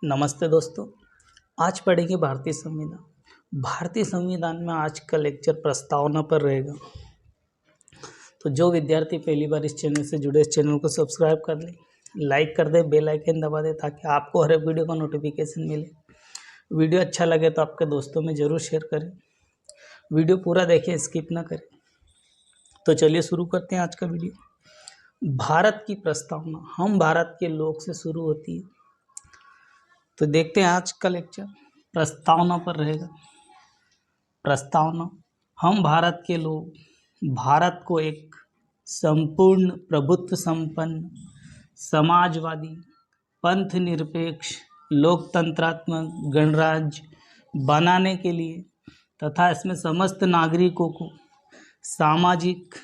नमस्ते दोस्तों। आज पढ़ेंगे भारतीय संविधान। भारतीय संविधान में आज का लेक्चर प्रस्तावना पर रहेगा। तो जो विद्यार्थी पहली बार इस चैनल से जुड़े, इस चैनल को सब्सक्राइब कर लें, लाइक कर दें, बेल आइकन दबा दें ताकि आपको हर एक वीडियो का नोटिफिकेशन मिले। वीडियो अच्छा लगे तो आपके दोस्तों में ज़रूर शेयर करें। वीडियो पूरा देखें, स्किप ना करें। तो चलिए शुरू करते हैं आज का वीडियो। भारत की प्रस्तावना हम भारत के लोग से शुरू होती है। तो देखते हैं आज का लेक्चर प्रस्तावना पर रहेगा। प्रस्तावना हम भारत के लोग भारत को एक संपूर्ण प्रभुत्व संपन्न समाजवादी पंथ निरपेक्ष लोकतंत्रात्मक गणराज्य बनाने के लिए तथा इसमें समस्त नागरिकों को सामाजिक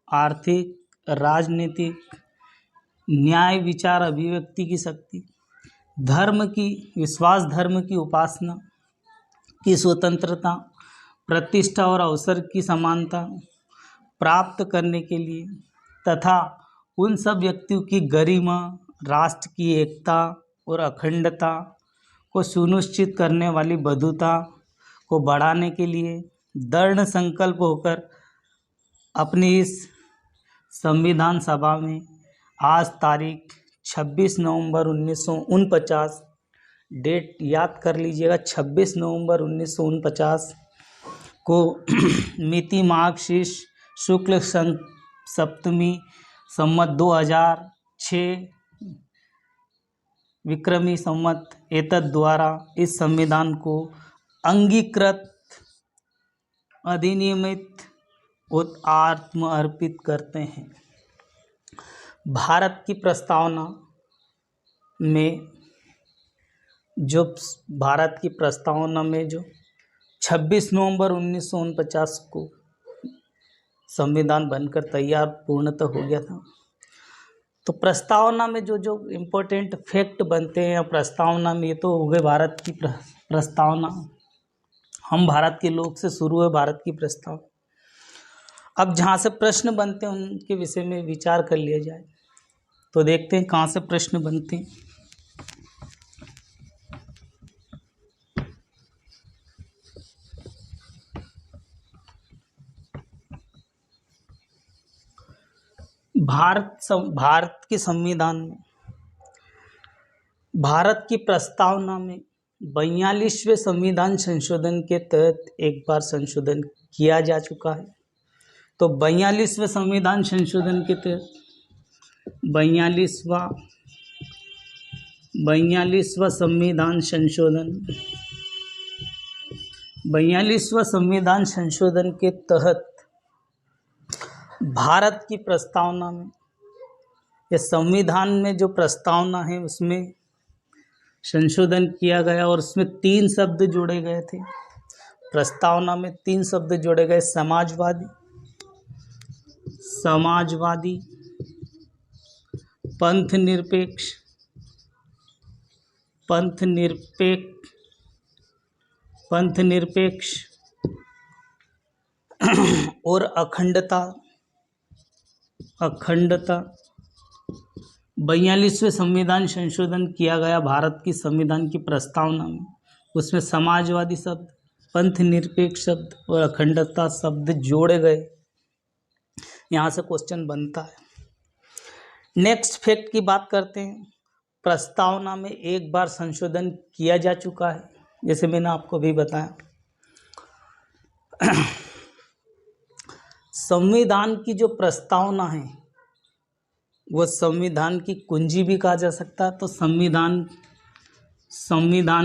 आर्थिक राजनीतिक न्याय विचार अभिव्यक्ति की शक्ति धर्म की धर्म की उपासना की स्वतंत्रता प्रतिष्ठा और अवसर की समानता प्राप्त करने के लिए तथा उन सब व्यक्तियों की गरिमा राष्ट्र की एकता और अखंडता को सुनिश्चित करने वाली बद्धता को बढ़ाने के लिए दृढ़ संकल्प होकर अपनी इस संविधान सभा में आज तारीख 26 नवंबर 1949 डेट याद कर लीजिएगा। 26 नवंबर 1949 को मिति मार्गशीर्ष शुक्ल सप्तमी संवत 2006 विक्रमी संवत एतद द्वारा इस संविधान को अंगीकृत अधिनियमित और आत्म अर्पित करते हैं। भारत की प्रस्तावना में जो 26 नवंबर 1949 को संविधान बनकर तैयार पूर्णतः हो गया था। तो प्रस्तावना में जो जो इम्पोर्टेंट फैक्ट बनते हैं प्रस्तावना में, ये तो हो गए भारत की प्रस्तावना। हम भारत के लोग से शुरू है भारत की प्रस्तावना। अब जहाँ से प्रश्न बनते हैं उनके विषय में विचार कर लिया जाए। तो देखते हैं कहाँ से प्रश्न बनते हैं। भारत के संविधान में भारत की प्रस्तावना में 42वें संविधान संशोधन के तहत एक बार संशोधन किया जा चुका है। तो 42वें संविधान संशोधन के तहत 42वां संविधान संशोधन के तहत भारत की प्रस्तावना में या संविधान में जो प्रस्तावना है उसमें संशोधन किया गया और उसमें 3 शब्द जोड़े गए थे। प्रस्तावना में 3 शब्द जोड़े गए, समाजवादी पंथ निरपेक्ष और अखंडता। 42वें संविधान संशोधन किया गया भारत की संविधान की प्रस्तावना में, उसमें समाजवादी शब्द, पंथ निरपेक्ष शब्द और अखंडता शब्द जोड़े गए। यहाँ से क्वेश्चन बनता है। नेक्स्ट फैक्ट की बात करते हैं। प्रस्तावना में एक बार संशोधन किया जा चुका है, जैसे मैंने आपको भी बताया। संविधान की जो प्रस्तावना है वो संविधान की कुंजी भी कहा जा सकता है। तो संविधान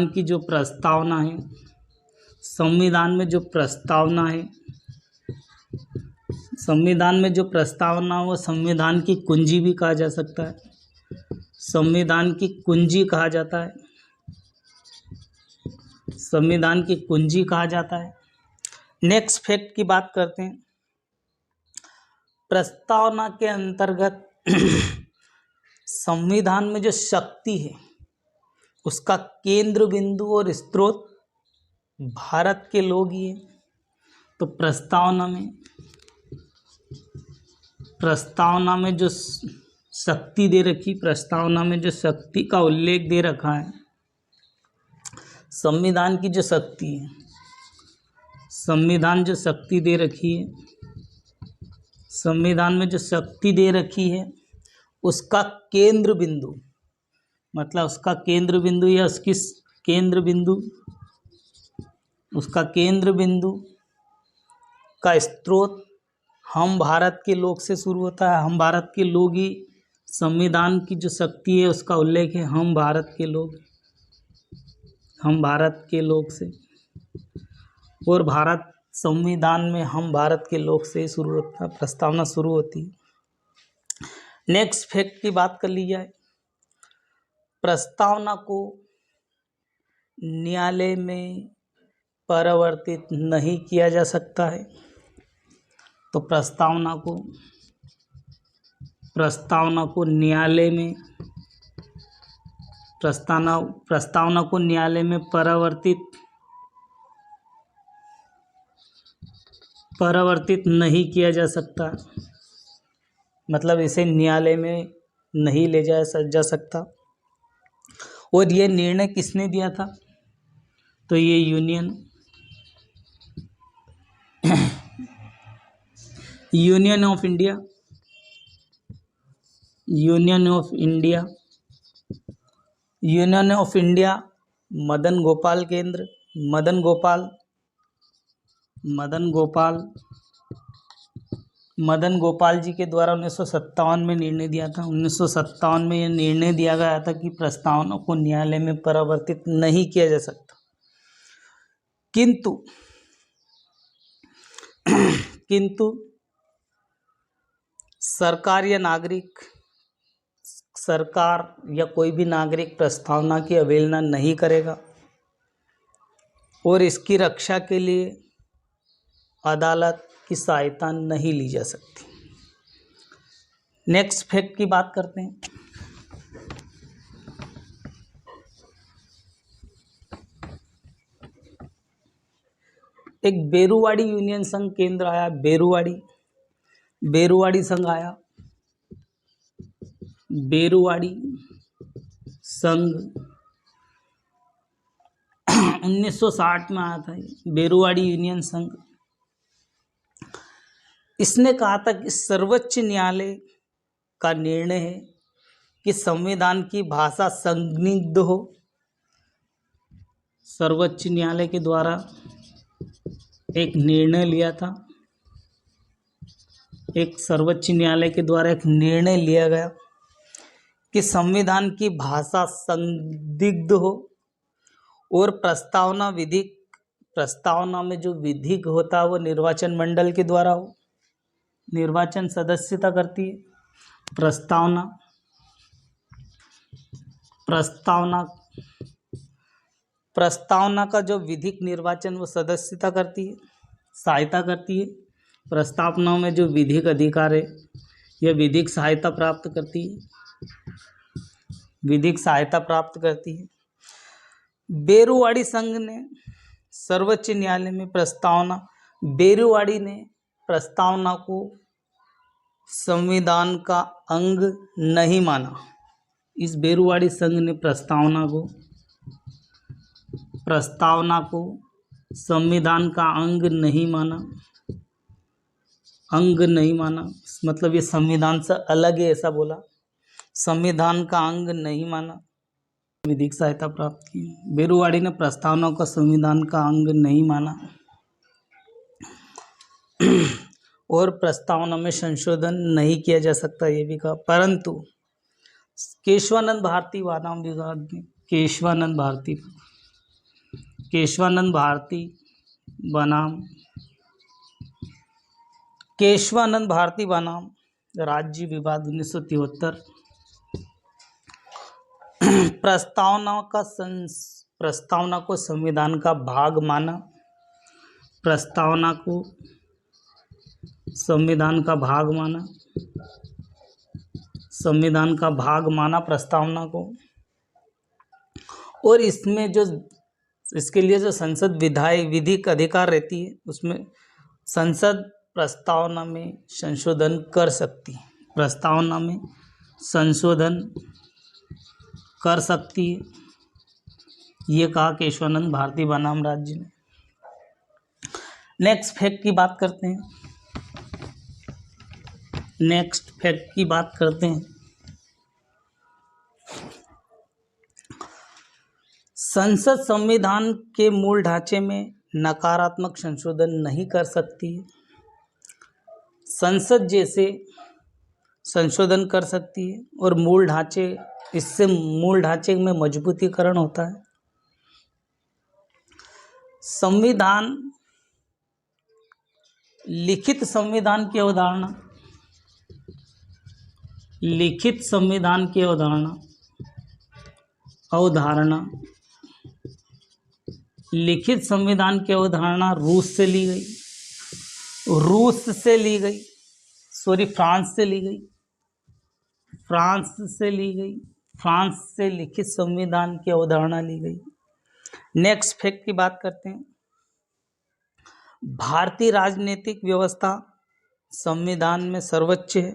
की जो प्रस्तावना है, संविधान में जो प्रस्तावना वो संविधान की कुंजी भी कहा जा सकता है, संविधान की कुंजी कहा जाता है। नेक्स्ट फैक्ट की बात करते हैं। प्रस्तावना के अंतर्गत संविधान में जो शक्ति है उसका केंद्र बिंदु और स्रोत भारत के लोग ही हैं। तो प्रस्तावना में जो शक्ति दे रखी, प्रस्तावना में जो शक्ति का उल्लेख दे रखा है संविधान की जो शक्ति है, संविधान जो शक्ति दे रखी है, संविधान में जो शक्ति दे रखी है उसका केंद्र बिंदु, मतलब उसका केंद्र बिंदु या उसकी केंद्र बिंदु, उसका केंद्र बिंदु का स्रोत हम भारत के लोग से शुरू होता है। हम भारत के लोग ही संविधान की जो शक्ति है उसका उल्लेख है हम भारत के लोग, हम भारत के लोग से, और भारत संविधान में हम भारत के लोग से शुरू होता, प्रस्तावना शुरू होती है। नेक्स्ट फैक्ट की बात कर ली जाए, प्रस्तावना को न्यायालय में परिवर्तित नहीं किया जा सकता है। तो प्रस्तावना को न्यायालय में प्रस्तावना को न्यायालय में परिवर्तित नहीं किया जा सकता, मतलब इसे न्यायालय में नहीं ले जाया जा सकता। और ये निर्णय किसने दिया था? तो ये union of India, union of India Madan Gopal ji के द्वारा 1957 में निर्णय दिया था। 1957 में यह निर्णय दिया गया था कि प्रस्तावना को न्यायालय में परिवर्तित नहीं किया जा सकता। किंतु सरकार या कोई भी नागरिक प्रस्तावना की अवहेलना नहीं करेगा और इसकी रक्षा के लिए अदालत की सहायता नहीं ली जा सकती। नेक्स्ट फैक्ट की बात करते हैं। एक बेरुवाड़ी यूनियन संघ केंद्र आया, बेरुवाड़ी संघ आया, बेरुवाड़ी संघ 1960 में आया था, बेरुवाड़ी यूनियन संघ। इसने कहा था कि सर्वोच्च न्यायालय का निर्णय है कि संविधान की भाषा संदिग्ध हो। सर्वोच्च न्यायालय के द्वारा एक निर्णय लिया था, सर्वोच्च न्यायालय के द्वारा एक निर्णय लिया गया कि संविधान की भाषा संदिग्ध हो और प्रस्तावना में जो विधिक होता है वो निर्वाचन मंडल के द्वारा हो। निर्वाचन सदस्यता करती है प्रस्तावना का जो विधिक निर्वाचन वो सदस्यता करती है, सहायता करती है। प्रस्तावना में जो विधिक अधिकार है यह विधिक सहायता प्राप्त करती है। बेरुवाड़ी संघ ने सर्वोच्च न्यायालय में बेरुवाड़ी ने प्रस्तावना को संविधान का अंग नहीं माना। इस बेरुवाड़ी संघ ने प्रस्तावना को संविधान का अंग नहीं माना, मतलब ये संविधान से अलग है ऐसा बोला, संविधान का अंग नहीं माना, विधिक सहायता प्राप्त की। बेरुवाड़ी ने प्रस्तावना को संविधान का अंग नहीं माना और प्रस्तावना में संशोधन नहीं किया जा सकता ये भी कहा। परंतु केशवानंद भारती बनाम विवाद में केशवानंद भारती बनाम राज्य विवाद 1973 प्रस्तावना को संविधान का भाग माना, संविधान का भाग माना प्रस्तावना को। और इसके लिए जो संसद विधिक अधिकार रहती है उसमें संसद प्रस्तावना में संशोधन कर सकती है, ये कहा केशवानंद भारती बनाम राज्य ने। नेक्स्ट फैक्ट की बात करते हैं। संसद संविधान के मूल ढांचे में नकारात्मक संशोधन नहीं कर सकती है। संसद जैसे संशोधन कर सकती है और इससे मूल ढांचे में मजबूतीकरण होता है। संविधान, लिखित संविधान की अवधारणा, लिखित संविधान की अवधारणा फ्रांस से ली गई। फ्रांस से लिखित संविधान की अवधारणा ली गई। नेक्स्ट फैक्ट की बात करते हैं। भारतीय राजनीतिक व्यवस्था संविधान में सर्वोच्च है।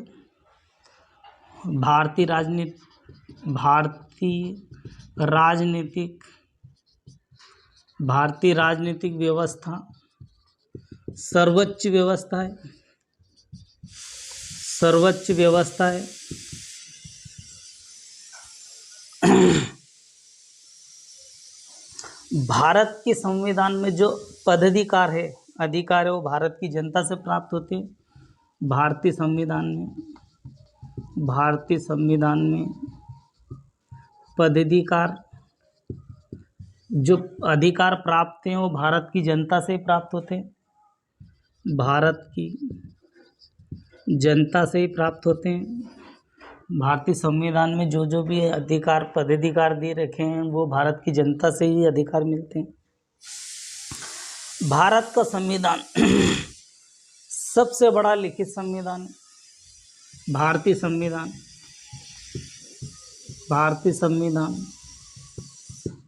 भारतीय राजनीतिक व्यवस्था सर्वोच्च व्यवस्था है। भारत के संविधान में जो पदाधिकार है वो भारत की जनता से प्राप्त होते हैं। भारतीय संविधान में पदाधिकार, जो अधिकार प्राप्त हैं वो भारत की जनता से प्राप्त होते हैं। भारतीय संविधान में जो भी पदाधिकार दे रखे हैं वो भारत की जनता से ही अधिकार मिलते हैं। भारत का संविधान सबसे बड़ा लिखित संविधान है। भारतीय संविधान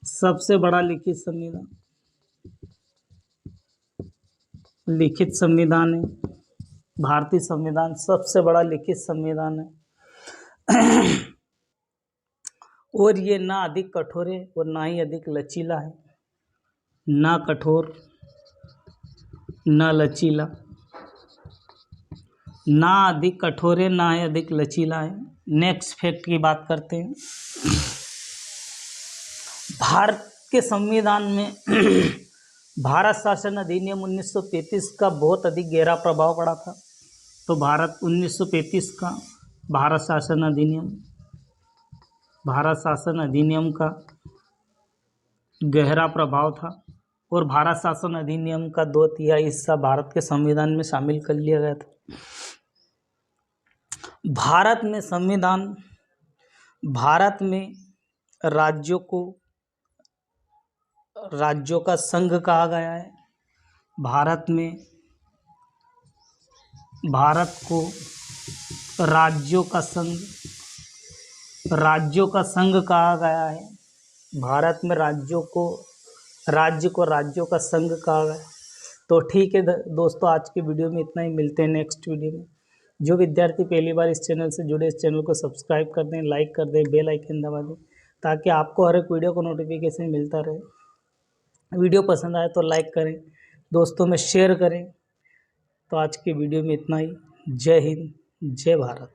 सबसे बड़ा लिखित संविधान है। भारतीय संविधान सबसे बड़ा लिखित संविधान है। और ये ना अधिक कठोर है और ना ही अधिक लचीला है। ना कठोर ना लचीला, ना अधिक कठोर है ना ही अधिक लचीला है। नेक्स्ट फैक्ट की बात करते हैं। भारत के संविधान में भारत शासन अधिनियम 1935 का बहुत अधिक गहरा प्रभाव पड़ा था। तो 1935 का भारत शासन अधिनियम का गहरा प्रभाव था और भारत शासन अधिनियम का 2/3 हिस्सा भारत के संविधान में शामिल कर लिया गया था। भारत में राज्यों का संघ कहा गया है। भारत को राज्यों का संघ कहा गया है। भारत में राज्य को राज्यों का संघ कहा गया। तो ठीक है दोस्तों, आज की वीडियो में इतना ही। मिलते हैं नेक्स्ट वीडियो में। जो विद्यार्थी पहली बार इस चैनल से जुड़े, इस चैनल को सब्सक्राइब कर दें, लाइक कर दें, बेल आइकन दबा दें, ताकि आपको हर एक वीडियो को नोटिफिकेशन मिलता रहे। वीडियो पसंद आए तो लाइक करें, दोस्तों में शेयर करें। तो आज की वीडियो में इतना ही। जय हिंद, जय भारत।